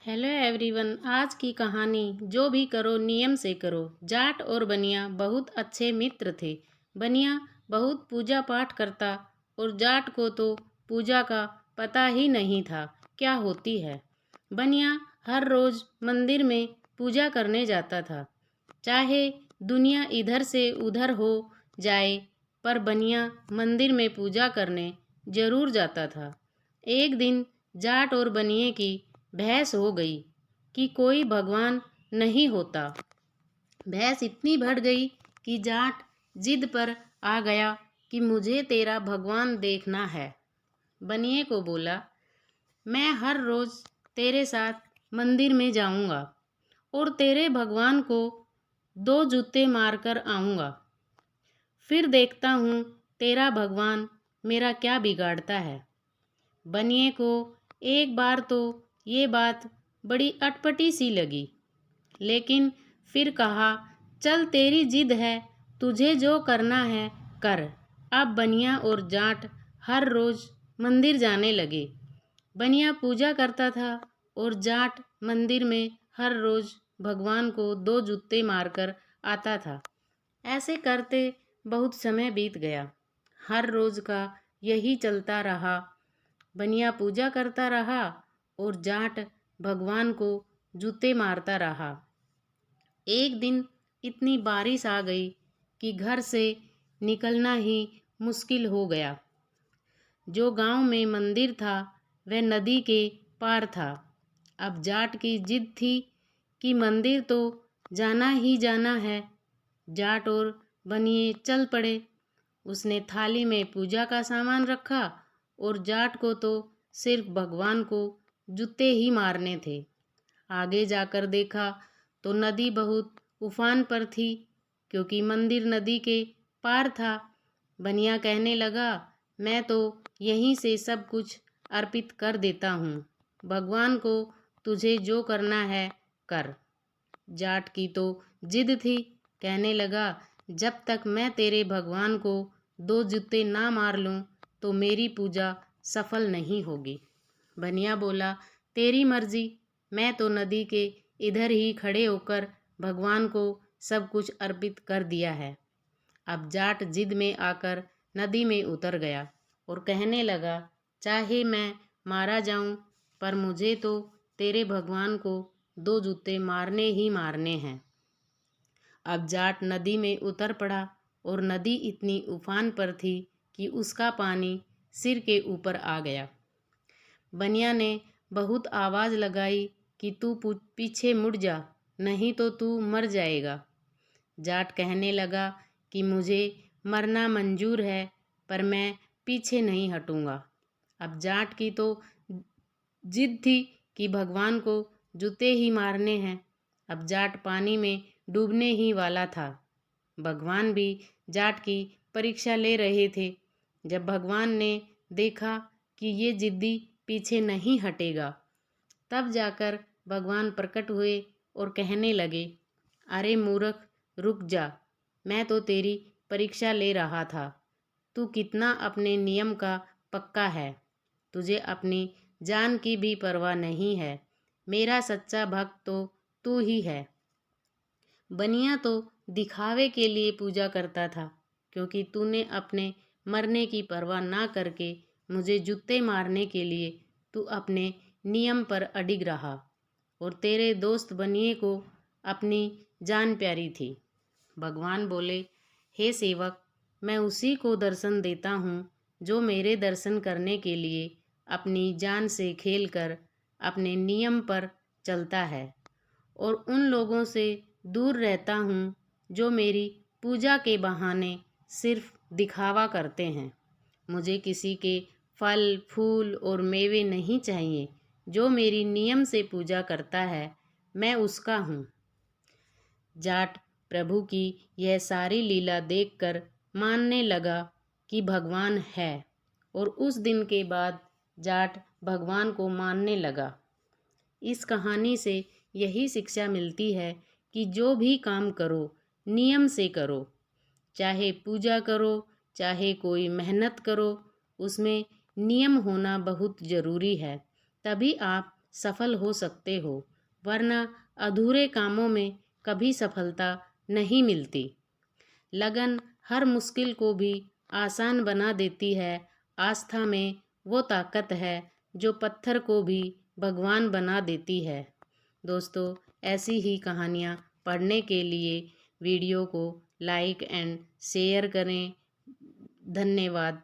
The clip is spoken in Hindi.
Hello everyone. आज की कहानी जो भी करो नियम से करो। जाट और बनिया बहुत अच्छे मित्र थे। बनिया बहुत पूजा पाठ करता और जाट को तो पूजा का पता ही नहीं था क्या होती है। बनिया हर रोज मंदिर में पूजा करने जाता था, चाहे दुनिया इधर से उधर हो जाए, पर बनिया मंदिर में पूजा करने जरूर जाता था। एक दिन जाट और बनिए की बहस हो गई कि कोई भगवान नहीं होता। बहस इतनी बढ़ गई कि जाट जिद पर आ गया कि मुझे तेरा भगवान देखना है। बनिए को बोला, मैं हर रोज तेरे साथ मंदिर में जाऊंगा और तेरे भगवान को 2 जूते मारकर आऊंगा, फिर देखता हूँ तेरा भगवान मेरा क्या बिगाड़ता है। बनिए को एक बार तो ये बात बड़ी अटपटी सी लगी, लेकिन फिर कहा, चल तेरी जिद है, तुझे जो करना है कर। अब बनिया और जाट हर रोज मंदिर जाने लगे। बनिया पूजा करता था और जाट मंदिर में हर रोज भगवान को 2 जूते मारकर आता था। ऐसे करते बहुत समय बीत गया। हर रोज का यही चलता रहा। बनिया पूजा करता रहा और जाट भगवान को जूते मारता रहा। एक दिन इतनी बारिश आ गई कि घर से निकलना ही मुश्किल हो गया। जो गांव में मंदिर था वह नदी के पार था। अब जाट की जिद थी कि मंदिर तो जाना ही जाना है। जाट और बनिए चल पड़े। उसने थाली में पूजा का सामान रखा और जाट को तो सिर्फ भगवान को जूते ही मारने थे। आगे जाकर देखा तो नदी बहुत उफान पर थी, क्योंकि मंदिर नदी के पार था। बनिया कहने लगा, मैं तो यहीं से सब कुछ अर्पित कर देता हूँ। भगवान को तुझे जो करना है कर। जाट की तो जिद थी। कहने लगा, जब तक मैं तेरे भगवान को 2 जूते ना मार लूँ तो मेरी पूजा सफल नहीं होगी। बनिया बोला, तेरी मर्जी, मैं तो नदी के इधर ही खड़े होकर भगवान को सब कुछ अर्पित कर दिया है। अब जाट जिद में आकर नदी में उतर गया और कहने लगा, चाहे मैं मारा जाऊं, पर मुझे तो तेरे भगवान को 2 जूते मारने ही मारने हैं। अब जाट नदी में उतर पड़ा और नदी इतनी उफान पर थी कि उसका पानी सिर के ऊपर आ गया। बनिया ने बहुत आवाज़ लगाई कि तू पीछे मुड़ जा, नहीं तो तू मर जाएगा। जाट कहने लगा कि मुझे मरना मंजूर है, पर मैं पीछे नहीं हटूंगा। अब जाट की तो जिद थी कि भगवान को जूते ही मारने हैं। अब जाट पानी में डूबने ही वाला था। भगवान भी जाट की परीक्षा ले रहे थे। जब भगवान ने देखा कि ये जिद्दी पीछे नहीं हटेगा, तब जाकर भगवान प्रकट हुए और कहने लगे, अरे मूर्ख, रुक जा, मैं तो तेरी परीक्षा ले रहा था। तू कितना अपने नियम का पक्का है। तुझे अपनी जान की भी परवाह नहीं है। मेरा सच्चा भक्त तो तू ही है। बनिया तो दिखावे के लिए पूजा करता था, क्योंकि तूने अपने मरने की परवाह ना करके मुझे जूते मारने के लिए तू अपने नियम पर अडिग रहा, और तेरे दोस्त बनिए को अपनी जान प्यारी थी। भगवान बोले, हे सेवक, मैं उसी को दर्शन देता हूँ जो मेरे दर्शन करने के लिए अपनी जान से खेलकर अपने नियम पर चलता है, और उन लोगों से दूर रहता हूँ जो मेरी पूजा के बहाने सिर्फ दिखावा करते हैं। मुझे किसी के फल फूल और मेवे नहीं चाहिए। जो मेरी नियम से पूजा करता है, मैं उसका हूँ। जाट प्रभु की यह सारी लीला देखकर मानने लगा कि भगवान है, और उस दिन के बाद जाट भगवान को मानने लगा। इस कहानी से यही शिक्षा मिलती है कि जो भी काम करो नियम से करो। चाहे पूजा करो, चाहे कोई मेहनत करो, उसमें नियम होना बहुत ज़रूरी है। तभी आप सफल हो सकते हो, वरना अधूरे कामों में कभी सफलता नहीं मिलती। लगन हर मुश्किल को भी आसान बना देती है। आस्था में वो ताकत है जो पत्थर को भी भगवान बना देती है। दोस्तों, ऐसी ही कहानियाँ पढ़ने के लिए वीडियो को लाइक एंड शेयर करें। धन्यवाद।